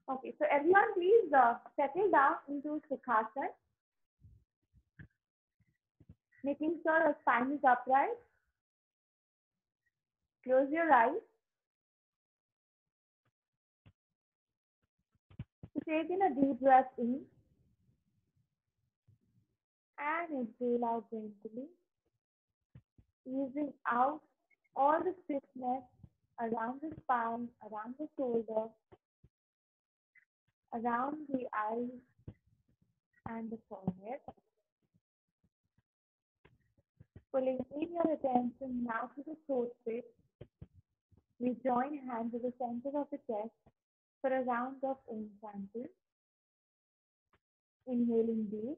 Okay, so everyone please settle down into Sukhasana, making sure your spine is upright. Close your eyes. So take in a deep breath in and exhale out gently, easing out all the stiffness around the spine, around the shoulder, around the eyes and the forehead. Pulling in your attention now to the throat space. We join hands at the center of the chest for a round of Om chanting. Inhaling deep.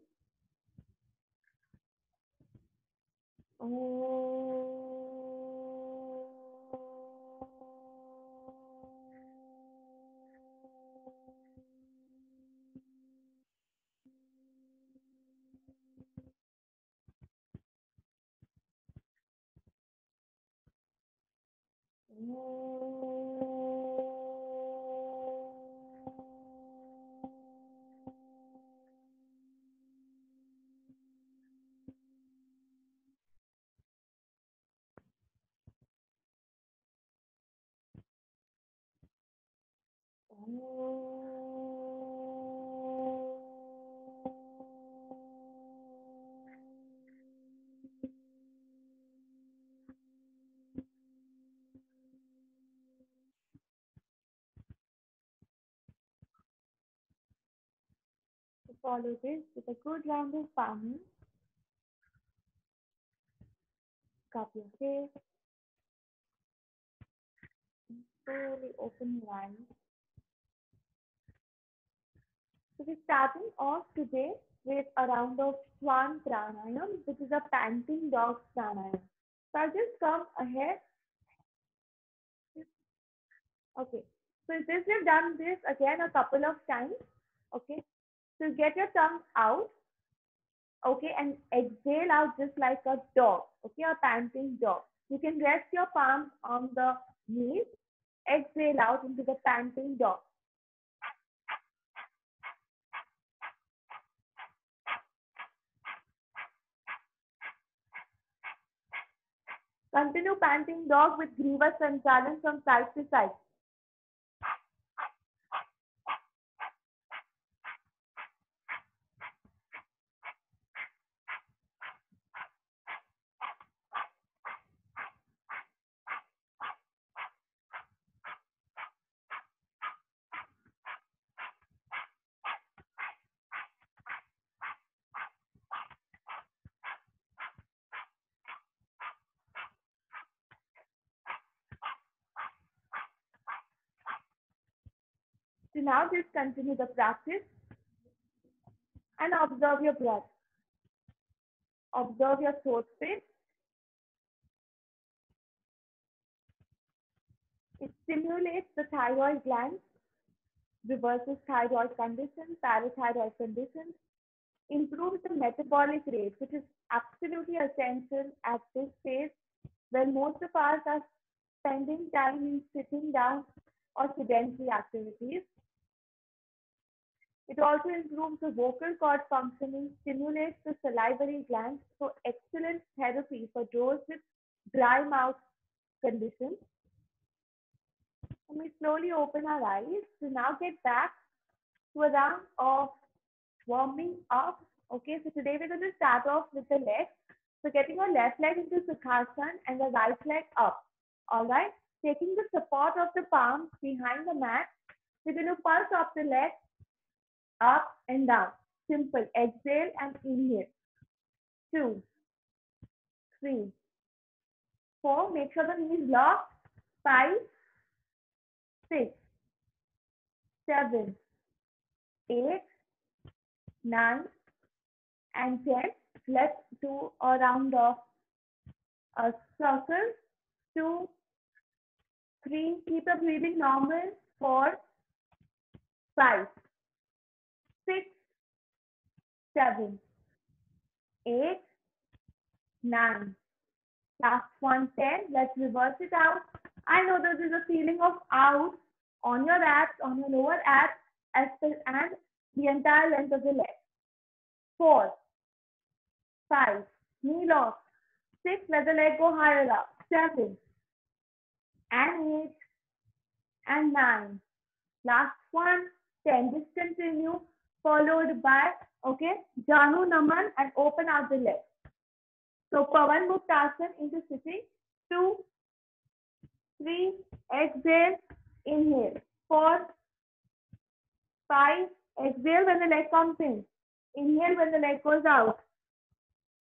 Follow this with a good round of palming. Cup your face. Slowly open your eyes. So we're starting off today with a round of Swan Pranayam, which is a panting dog pranayam. So I'll just come ahead. Okay. So this we've done this again a couple of times. Okay. So get your tongue out. Okay, and exhale out just like a dog. Okay, a panting dog. You can rest your palms on the knees. Exhale out into the panting dog. Continue panting dog with Griva Sanchalan from side to side. So now just continue the practice and observe your breath. Observe your throat space. It stimulates the thyroid glands, reverses thyroid conditions, parathyroid conditions, improves the metabolic rate, which is absolutely essential at this phase when most of us are spending time in sitting down or sedentary activities. It also improves the vocal cord functioning, stimulates the salivary glands, so excellent therapy for those with dry mouth conditions. And we slowly open our eyes to now get back to a round of warming up. Okay, so today we're going to start off with the legs. So getting your left leg into Sukhasana and the right leg up. All right, taking the support of the palms behind the mat, we're going to pulse up the leg up and down. Simple. Exhale and inhale. 2, 3, 4. Make sure the knees lock. 5, 6, 7, 8, 9, and 10. Let's do a round of a circle. 2, 3. Keep the breathing normal. 4, 5, 6, 7, 8, 9. Last one, 10. Let's reverse it out. I know there is a feeling of out on your abs, on your lower abs. and the entire length of the leg. 4, 5, knee lock. 6, let the leg go higher up. 7, and 8, and 9. Last one, 10. Just continue, followed by, okay, Janu Naman, and open out the leg. So Pavan Muktasan into sitting. 2, 3, exhale, inhale. 4, 5, exhale when the leg comes in. Inhale when the leg goes out.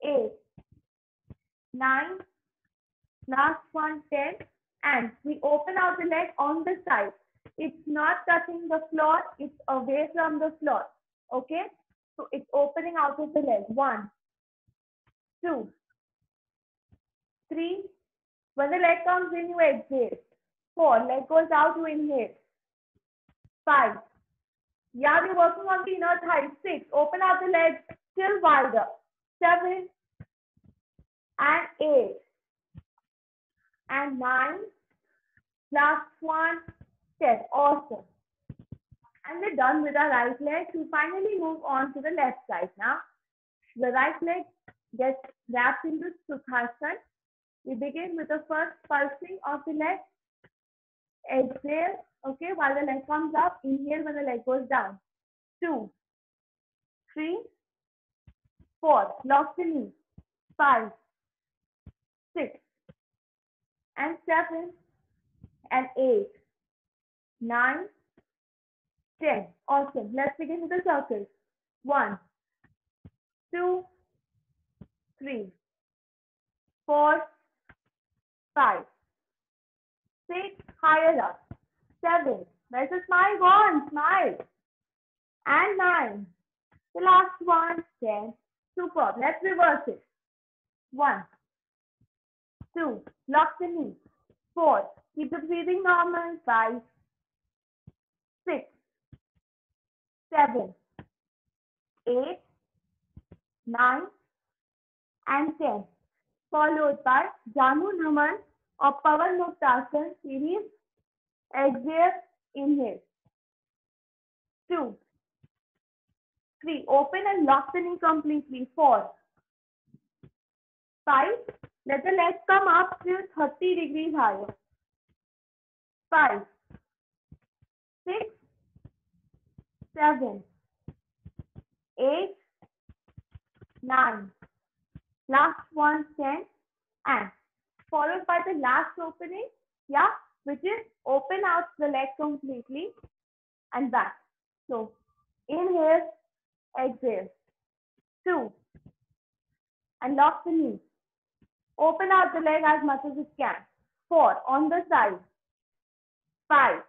8, 9, last one, 10. And we open out the leg on the side. It's not touching the floor, it's away from the floor. Okay? So it's opening out of the leg. 1, 2, 3. When the leg comes in, you exhale. 4, leg goes out, you inhale. 5. Yeah, we're working on the inner thigh. 6, open out the leg still wider. 7, and 8, and 9. Last one, 10. Awesome. And we're done with our right leg. We finally move on to the left side now. The right leg gets wrapped into Sukhasana. We begin with the first pulsing of the leg. Exhale, okay, while the leg comes up. Inhale when the leg goes down. 2, 3, 4. Lock the knee. 5, 6, and 7, and 8, 9, 10. Awesome. Let's begin with the circles. 1, 2, 3, 4, 5, 6, higher up. 7. Where's the smile gone? Smile. And 9. The last one, 10. Superb. Let's reverse it. 1, 2. Lock the knee. 4. Keep the breathing normal. 5, 6, 7, 8, 9, and 10. Followed by Janu Naman or Pavan Muktasan series. Exhale, inhale. 2, 3. Open and lock the knee completely. 4, 5. Let the legs come up till 30 degrees higher. 5, 6, 7, 8, 9. Last one, 10. And followed by the last opening, yeah, which is open out the leg completely and back. So inhale, exhale. 2, and lock the knee. Open out the leg as much as it can. 4, on the side. 5,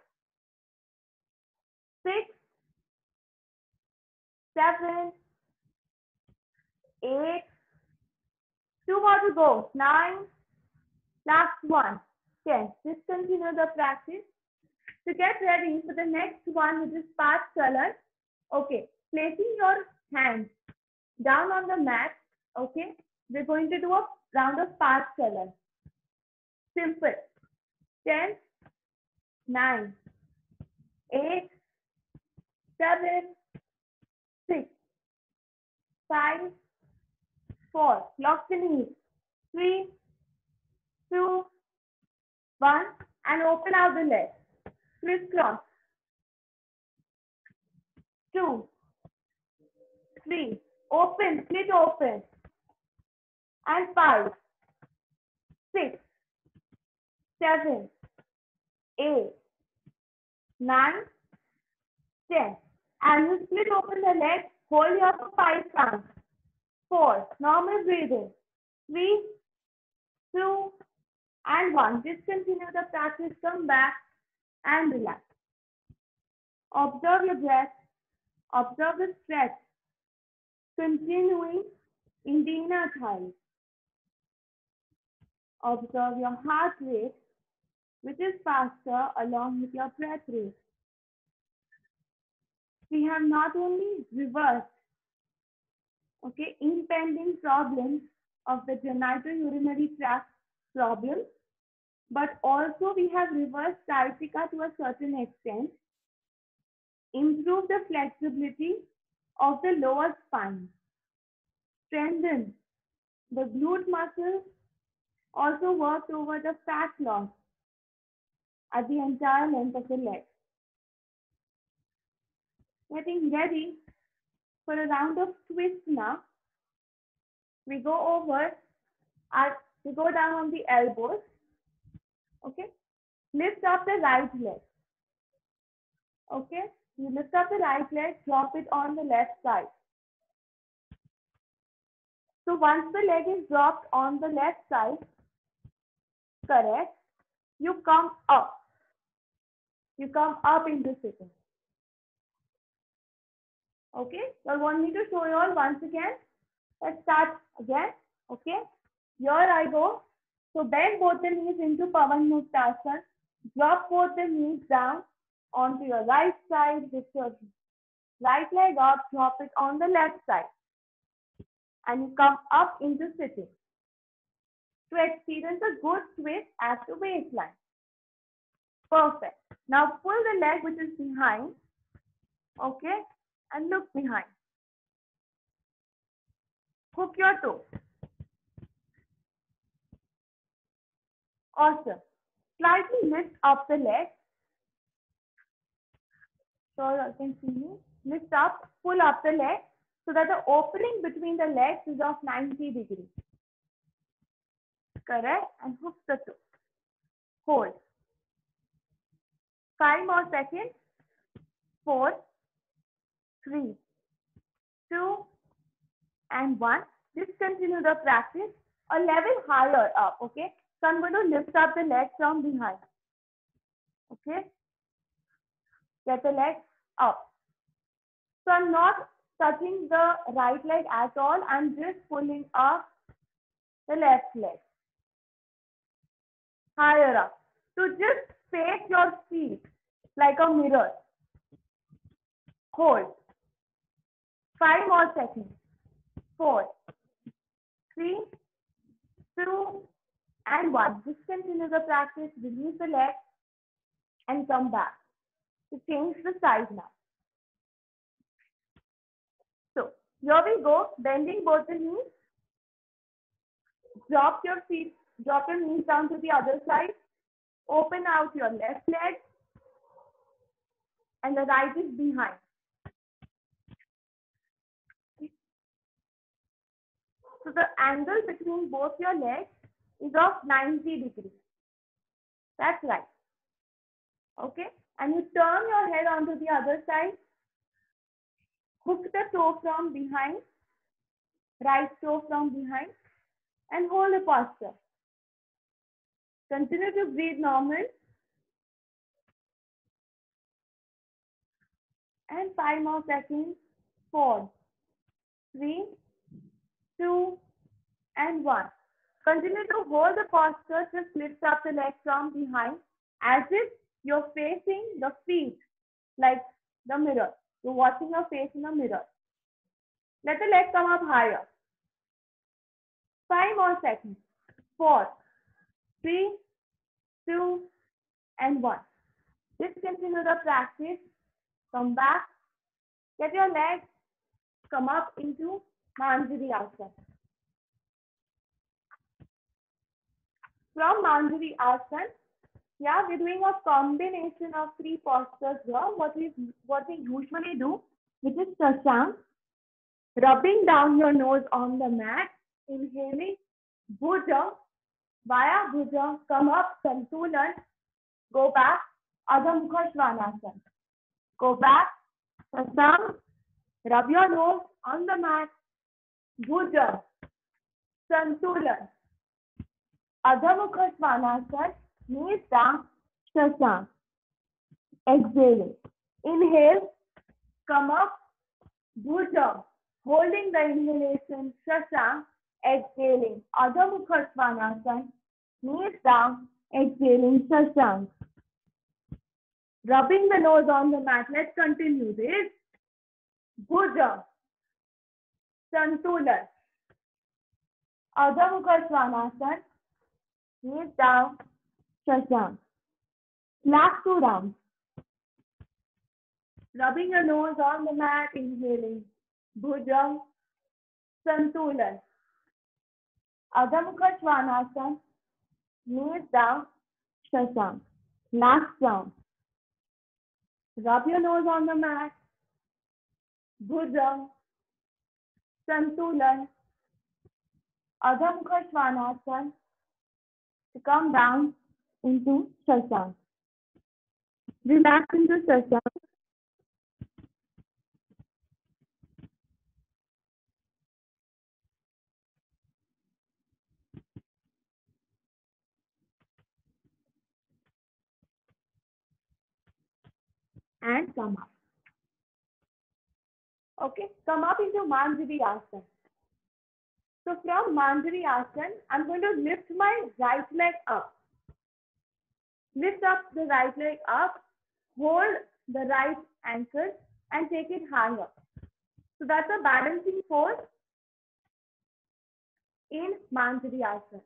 6, 7, 8, 2 more to go. 9, last one, 10. Just continue the practice. To get ready for the next one, which is Paschala. Okay, placing your hands down on the mat. Okay, we're going to do a round of Paschala. Simple. 10, 9, 8, 7, 6, 5, 4. Lock the knees. 3, 2, 1, and open out the legs. Crisscross. 2, 3. Open, split open. And 5, 6, 7, 8, 9, 10. And you split open the legs. Hold here for 5 counts. 4. Normal breathing. 3, 2, and 1. Discontinue the practice. Come back and relax. Observe your breath. Observe the stretch. Continuing in the inner thighs. Observe your heart rate, which is faster along with your breath rate. We have not only reversed, okay, impending problems of the genitourinary tract problem, but also we have reversed sciatica to a certain extent. improve the flexibility of the lower spine, strengthen the glute muscles, also work over the fat loss at the entire length of the leg. Getting ready for a round of twists now. We go we go down on the elbows. Okay. Lift up the right leg. Okay. You lift up the right leg, drop it on the left side. So once the leg is dropped on the left side, correct, you come up. You come up into sitting. Okay. So I want me to show you all once again. Let's start again. Okay. Here I go. So bend both the knees into Pavan Muktasana. Drop both the knees down onto your right side with your right leg up. Drop it on the left side. And you come up into sitting to experience a good twist at the waistline. Perfect. Now pull the leg which is behind. Okay. And look behind. Hook your toe. Awesome. Slightly lift up the leg. So you can see me. Lift up, pull up the leg so that the opening between the legs is of 90 degrees. Correct? And hook the toe. Hold. 5 more seconds. 4, 3, 2, and 1. Discontinue the practice a level higher up. Okay? So I'm going to lift up the leg from behind. Okay? Get the leg up. So I'm not touching the right leg at all. I'm just pulling up the left leg. Higher up. So just face your feet like a mirror. Hold. 5 more seconds. 4, 3, 2, and 1. Discontinue the practice. Release the leg and come back. To change the side now. So here we go. Bending both the knees. Drop your knees down to the other side. Open out your left leg. And the right is behind. So the angle between both your legs is of 90 degrees. That's right. Okay. And you turn your head onto the other side. Hook the toe from behind. Right toe from behind. And hold the posture. Continue to breathe normal. And 5 more seconds. 4, 3, 2, and 1. Continue to hold the posture. Just lift up the leg from behind as if you're facing the feet like the mirror. You're watching your face in the mirror. Let the leg come up higher. 5 more seconds. 4, 3, 2, and 1. Discontinue the practice. Come back. Get your legs. Come up into Manjari Asana. From Manjari Asana, yeah, we're doing a combination of 3 postures here. What we usually do, which is Shashank, rubbing down your nose on the mat, inhaling, Bhuja, via Bhuja, come up, Santulan, go back, Adha Mukha Svanasana. Go back, Shashank, rub your nose on the mat, Bhuja, Santulan, Adha Mukha Svanasana, knees down, Shashank. Exhaling. Inhale, come up, Bhuja, holding the inhalation, Shashank, exhaling, Adha Mukha Svanasana, knees down, exhaling, Shashank. Rubbing the nose on the mat. Let's continue this. Bhuja, Santulan, Adha Mukha Svanasana, knees down, Shashank. Last 2 rounds. Rubbing your nose on the mat, inhaling. Bhujang Santulan. Adha Mukha Svanasana. Knees down. Shashank. Last round. Rub your nose on the mat. Bhujang Santulan. Adha Mukha Svanasana. To come down into Shashank. Relax into Shashank. And come up. Okay, come up into Manjari Asana. So from Manjari Asana, I'm going to lift my right leg up. Lift up the right leg up, hold the right ankle and take it higher. So that's a balancing pose in Manjari Asana.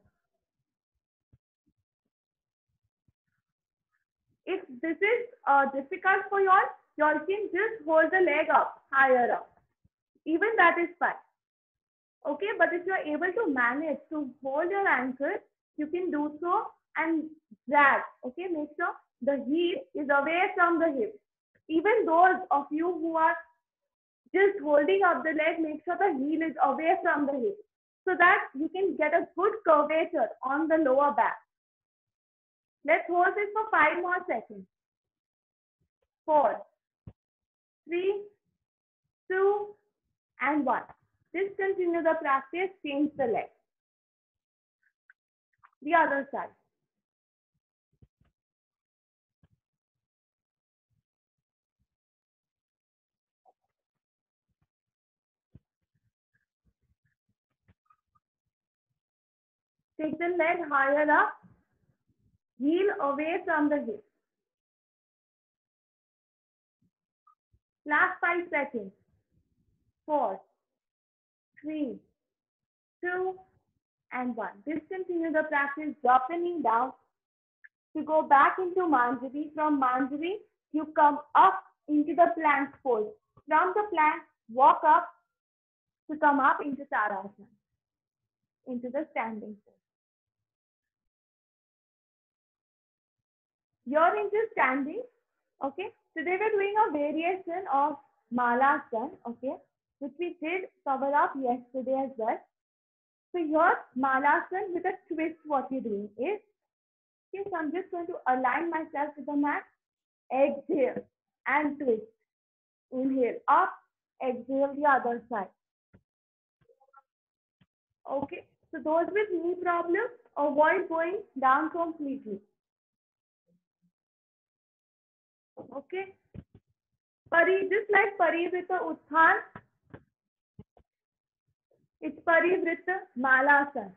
If this is difficult for you all can just hold the leg up, higher up. Even that is fine. Okay, but if you are able to manage to hold your ankle, you can do so and drag. Okay, make sure the heel is away from the hip. Even those of you who are just holding up the leg, make sure the heel is away from the hip so that you can get a good curvature on the lower back. Let's hold this for 5 more seconds. 4, 3, 2, and 1. Discontinue the practice, change the leg. The other side. Take the leg higher up, heel away from the hip. Last 5 seconds. 4, 3, 2, and 1. Discontinue the practice, drop the knee down. To go back into Manjari, from Manjari, you come up into the plank pose. From the plank, walk up to come up into Tadasana, into the standing pose. You're into standing, okay? Today we're doing a variation of Malasana, okay? Which we did cover up yesterday as well. So your Malasana with a twist, what you're doing is, okay, so I'm just going to align myself to the mat, exhale and twist. Inhale up, exhale the other side. Okay, so those with knee problems, avoid going down completely. Okay, Pari, just like Parivrita Utthana, it's Parivrita Malasana.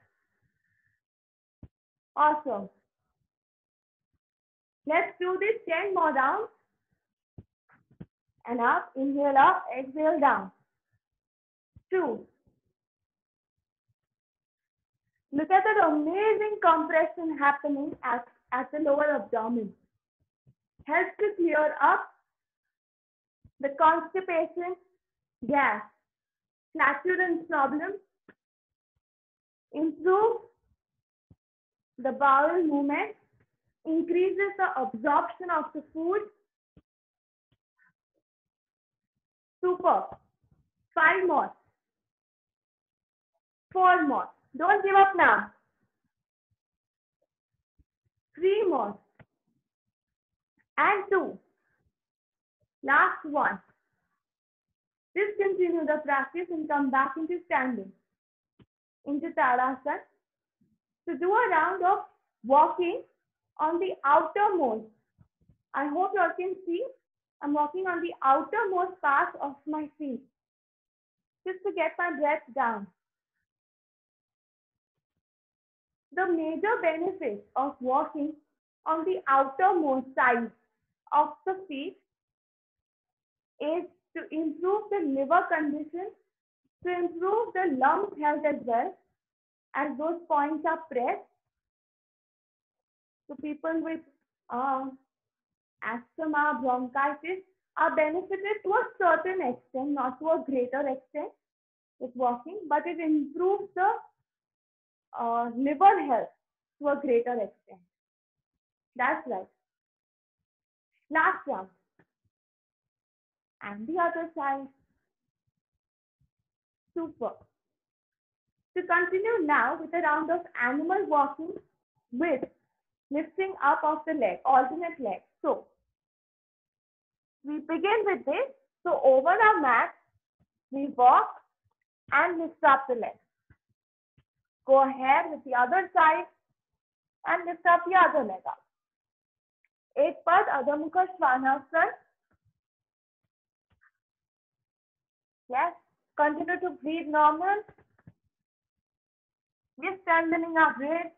Awesome. Let's do this 10 more rounds. And up, inhale up, exhale down. 2. Look at that amazing compression happening at the lower abdomen. Helps to clear up the constipation, gas, flatulence problems, improve the bowel movement, increases the absorption of the food. Super. 5 more. 4 more. Don't give up now. 3 more. And 2. Last one. Discontinue the practice and come back into standing, into Tadasana. So do a round of walking on the outermost. I hope you all can see. I'm walking on the outermost part of my feet, just to get my breath down. The major benefit of walking on the outermost side of the feet is to improve the liver condition, to improve the lung health as well, as those points are pressed. So people with asthma, bronchitis, are benefited to a certain extent, not to a greater extent with walking, but it improves the liver health to a greater extent. That's right. Last round. And the other side. Super. To continue now with a round of animal walking with lifting up of the leg, alternate leg. So, we begin with this. So, over our mat, we walk and lift up the leg. Go ahead with the other side and lift up the other leg up. एक पद अधोमुख Shvanasana. Yes. Continue to breathe normal. We're strengthening our ribs,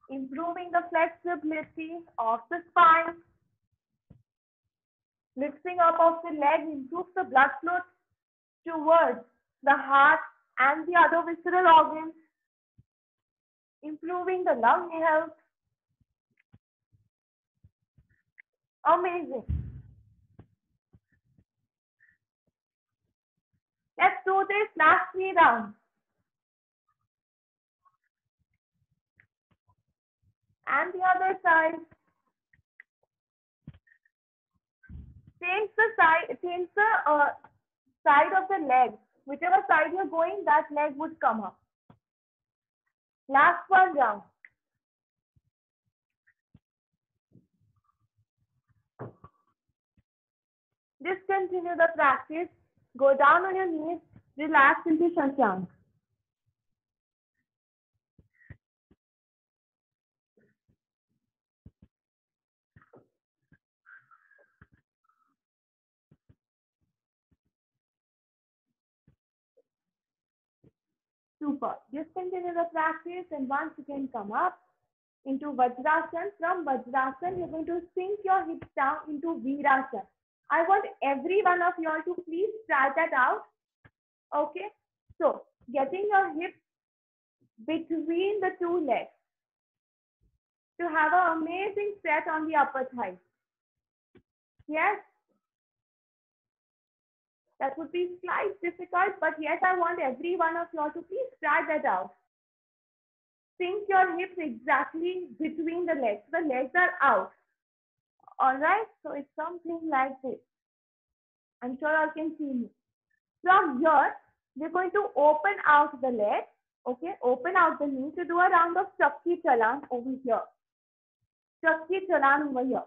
improving the flexibility of the spine. Lifting up of the leg improves the blood flow towards the heart and the other visceral organs, improving the lung health. Amazing. Let's do this last 3 rounds. And the other side. Change the side of the leg. Whichever side you're going, that leg would come up. Last 1 round. Discontinue the practice. Go down on your knees. Relax into Shashank. Super. Just continue the practice and once again come up into Vajrasana. From Vajrasana, you're going to sink your hips down into Virasana. I want every one of you all to please try that out. Okay. So, getting your hips between the 2 legs to have an amazing set on the upper thigh. Yes. That would be slightly difficult, but yes, I want every one of you all to please try that out. Sink your hips exactly between the legs. The legs are out. All right. So it's something like this. I'm sure you can see me. From here, we're going to open out the leg. Okay. Open out the knee to do a round of Chakki Chalan over here. Chakki Chalan over here.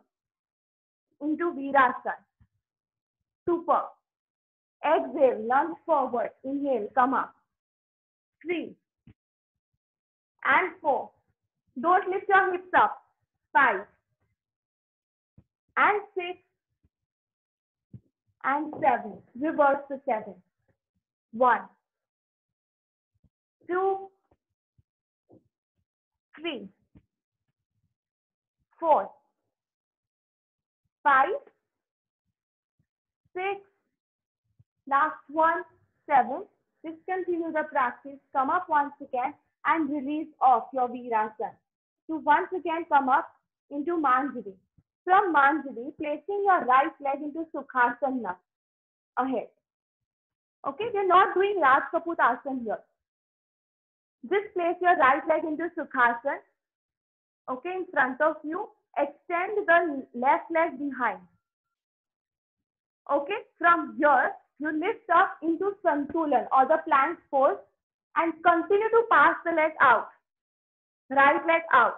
Into Virasana. Super. Exhale, lunge forward. Inhale, come up. 3 and 4. Don't lift your hips up. 5 and 6 and 7. Reverse to 7. 1, 2, 3, 4, 5, 6. Last one, 7. Discontinue the practice. Come up once again and release off your Virasana. To once again come up into Manjari. From Manjari, placing your right leg into Sukhasana ahead. Okay, we're not doing Raj Kaput Asana here. Just place your right leg into Sukhasana. Okay, in front of you. Extend the left leg behind. Okay, from here, you lift up into Santulan or the plank pose and continue to pass the leg out. Right leg out.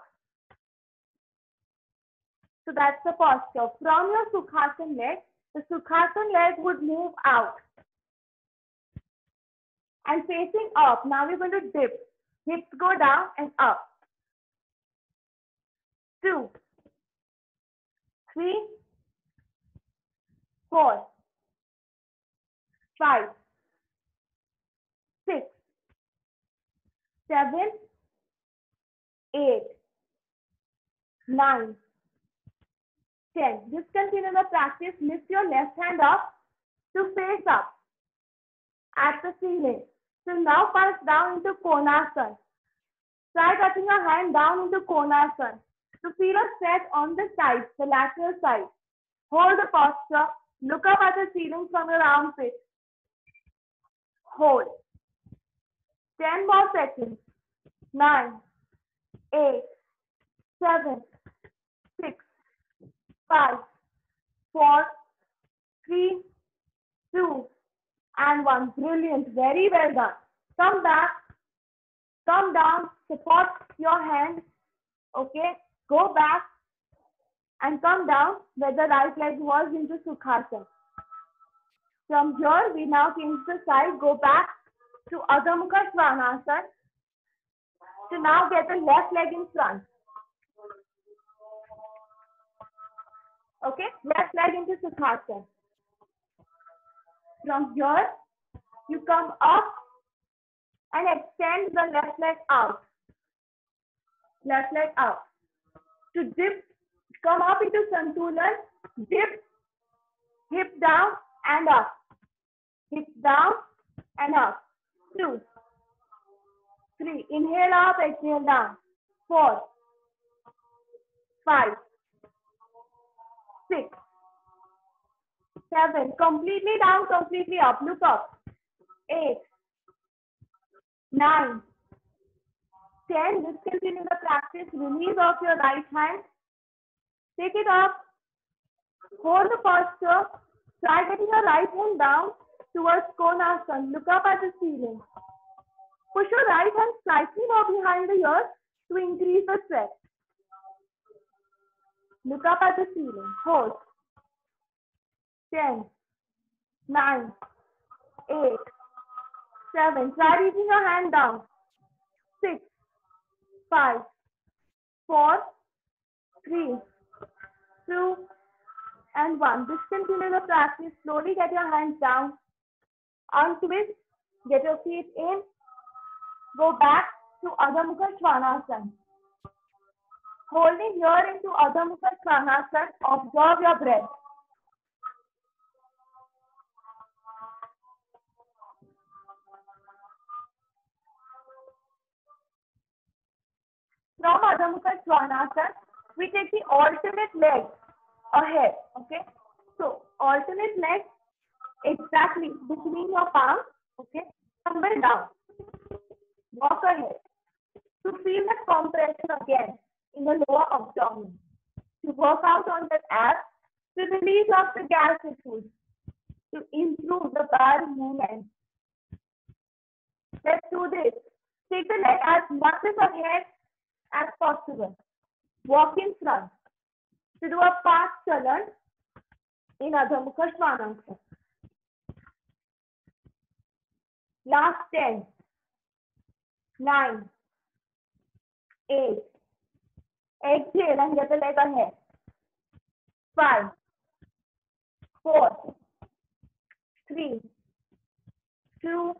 So that's the posture. From your Sukhasana leg, the Sukhasana leg would move out. And facing up, now we're going to dip. Hips go down and up. 2, 3, 4, 5, 6, 7, 8, 9, 10. Just continue the practice. Lift your left hand up to face up at the ceiling. So now pass down into Konasana. Try touching your hand down into Konasana. To feel a stretch on the sides, the lateral side. Hold the posture. Look up at the ceiling from your armpit. Hold. 10 more seconds. 9, 8, 7, 6, 5, 4, 3, 2, and 1. Brilliant. Very well done. Come back. Come down. Support your hand. Okay. Go back and come down where the right leg was into Sukhasana. From here, we now change the side. Go back to Adho Mukha Svanasana. To now get the left leg in front. Okay. Left leg into Sukhasana. From here, you come up and extend the left leg out. Left leg out. To dip, come up into Santulan, dip, hip down and up. Hip down and up. 2, 3. Inhale up, exhale down. 4, 5, 6, 7. Completely down, completely up. Look up. 8, 9, 10. Just continue the practice. Release off your right hand. Take it up. Hold the posture. Try getting your right hand down towards Konasana. Look up at the ceiling. Push your right hand slightly more behind the ears to increase the stretch. Look up at the ceiling. Hold. 10, 9, 8, 7. Try reaching your hand down. 6, 5, 4, 3, 2, and 1. Discontinue the practice. Slowly get your hands down. Untwist. Get your feet in. Go back to Adho Mukha Svanasana. Holding here into Adho Mukha Svanasana. Observe your breath. From Adho Mukha Svanasana, we take the alternate leg ahead. Okay. So alternate leg exactly between your palms. Okay. Tumble down. Walk ahead. To feel that compression again in the lower abdomen. To work out on that abs. To release off the gas issues. To improve the bowel movement. Let's do this. Take the leg as much as ahead as possible. Walk in front. To do a fast chalan in Adho Mukha Svanasana. Last 10, 9, 8. Exhale and get the leg ahead. 5, 4, 3, 2,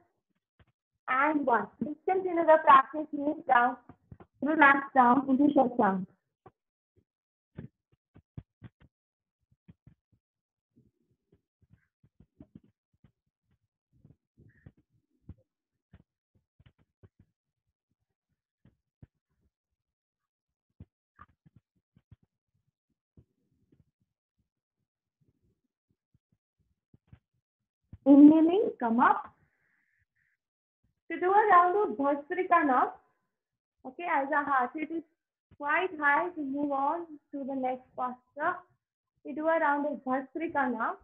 and 1. Discontinue the practice. Knees down. Relax down into Shashank. Inhaling, come up. To do a round of Bhastrikana. Okay, as our heart rate is quite high, to move on to the next posture. We do a round of Bhastrikana.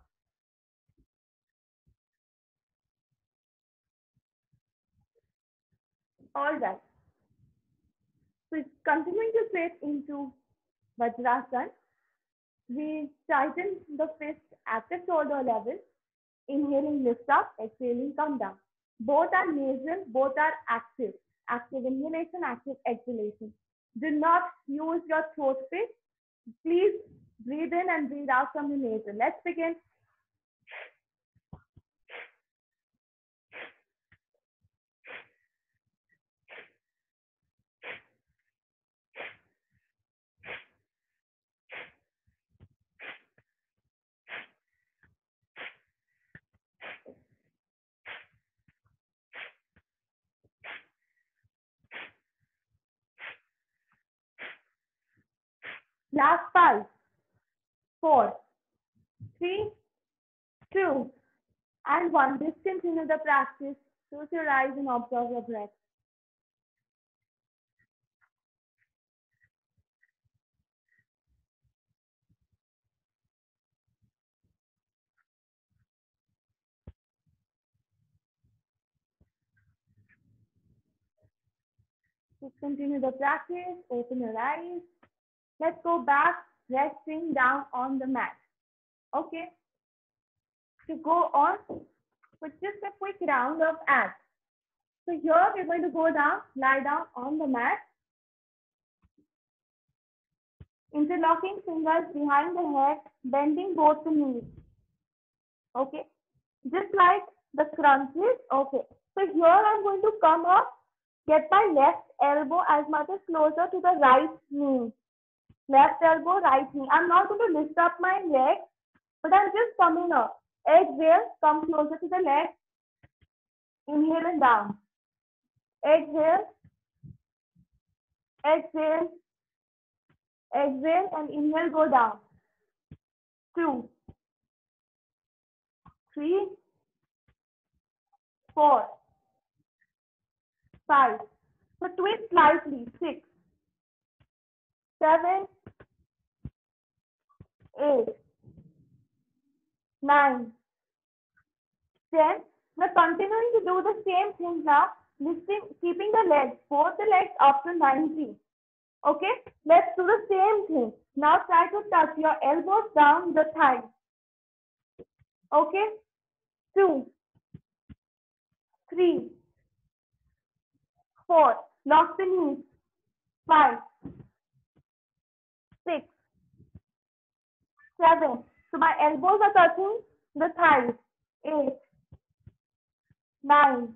All right. So continuing to face into Vajrasana, we tighten the fist at the shoulder level. Inhaling, lift up. Exhaling, come down. Both are nasal, both are active. Active inhalation, active exhalation. Do not use your throat space. Please breathe in and breathe out from the nasal. Let's begin. Last 5, 4, 3, 2, and 1. Discontinue the practice. Close your eyes and observe your breath. Discontinue the practice. Open your eyes. Let's go back, resting down on the mat. Okay. To go on with just a quick round of abs. So here we're going to go down, lie down on the mat. Interlocking fingers behind the head, bending both the knees. Okay. Just like the crunches. Okay. So here I'm going to come up, get my left elbow as much as closer to the right knee. Left elbow, right knee. I'm not going to lift up my leg, but I'm just coming up. Exhale, come closer to the leg. Inhale and down. Exhale. Exhale. Exhale and inhale, go down. 2, 3, 4, 5. So twist slightly. 6, 7, 8, 9, 10. We're continuing to do the same thing now. Lifting, keeping the legs, both the legs up to 90. Okay, let's do the same thing. Now try to touch your elbows down the thighs. Okay, 2, 3, 4. Lock the knees. 5, 6, 7. So my elbows are touching the thighs. 8, 9,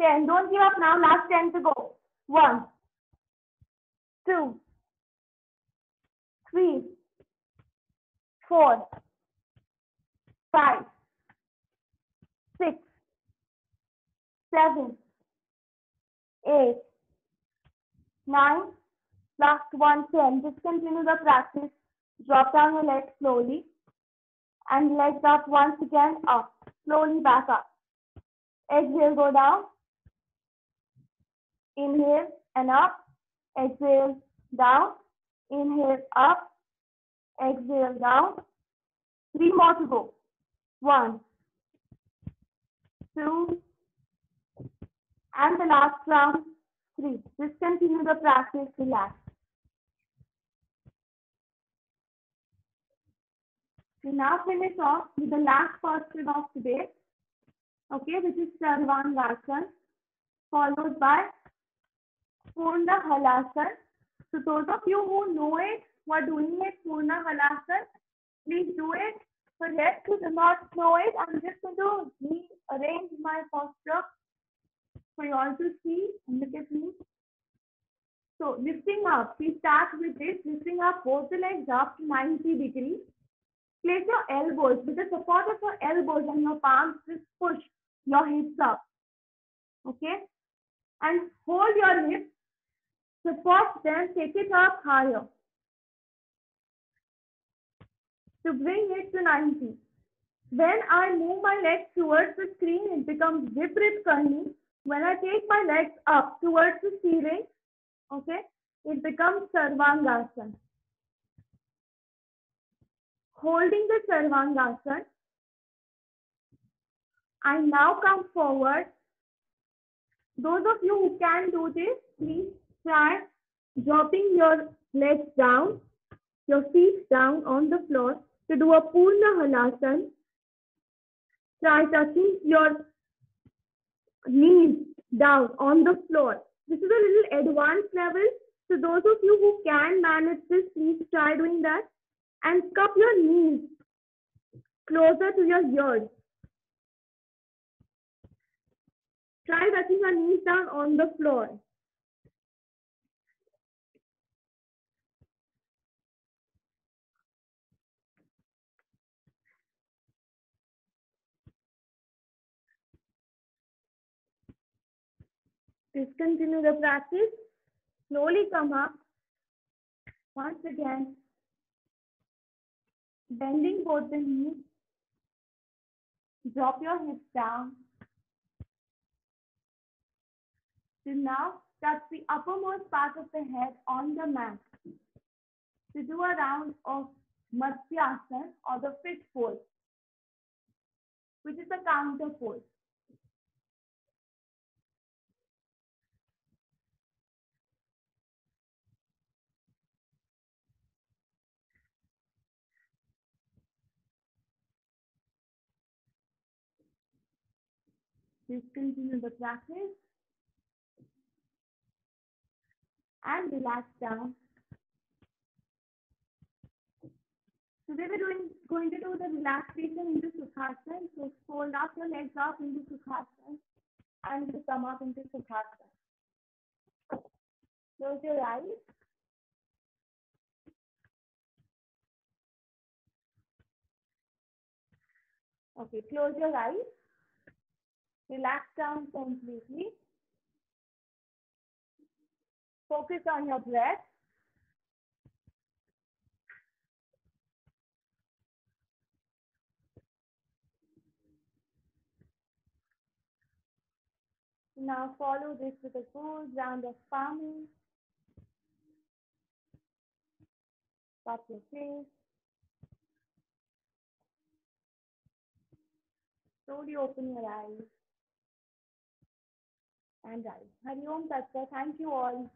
10. Don't give up now. Last 10 to go. 1, 2, 3, 4, 5, 6, 7, 8, 9. Last 1, 10. Just continue the practice. Drop down your legs slowly. And legs up once again, up. Slowly back up. Exhale, go down. Inhale and up. Exhale, down. Inhale, up. Exhale, down. 3 more to go. 1, 2, and the last round, 3. Just continue the practice, relax. We now finish off with the last portion of today, okay, which is Sarvangasana, followed by Purna Halasana. So those of you who know it, who are doing it, Purna Halasana, please do it. For rest who do not know it, I'm just going to rearrange my posture for you all to see and look at me. So lifting up, we start with this, lifting up both the legs up to 90 degrees. Place your elbows, with the support of your elbows and your palms, just push your hips up. Okay? And hold your hips, support them, take it up higher. To bring it to 90. When I move my legs towards the screen, it becomes Viprit Karni. When I take my legs up towards the ceiling, okay, it becomes Sarvangasana. Holding the Sarvangasana, I now come forward. Those of you who can do this, please try dropping your legs down, your feet down on the floor to do a Purna Halasana. Try touching your knees down on the floor. This is a little advanced level. So those of you who can manage this, please try doing that. And cup your knees closer to your ears. Try touching your knees down on the floor. Discontinue the practice. Slowly come up. Once again. Bending both the knees, drop your hips down. So now touch the uppermost part of the head on the mat. To do a round of Matsyasana or the fit pose, which is a counter pose. Please continue the practice and relax down. Today we're going to do the relaxation into Sukhasana. So fold up your legs up into Sukhasana and you come up into Sukhasana. Close your eyes. Okay, close your eyes. Relax down completely. Focus on your breath. Now follow this with a full round of palming. Cup your face. Slowly open your eyes and rise. Hari Om Tat Sat. Thank you all.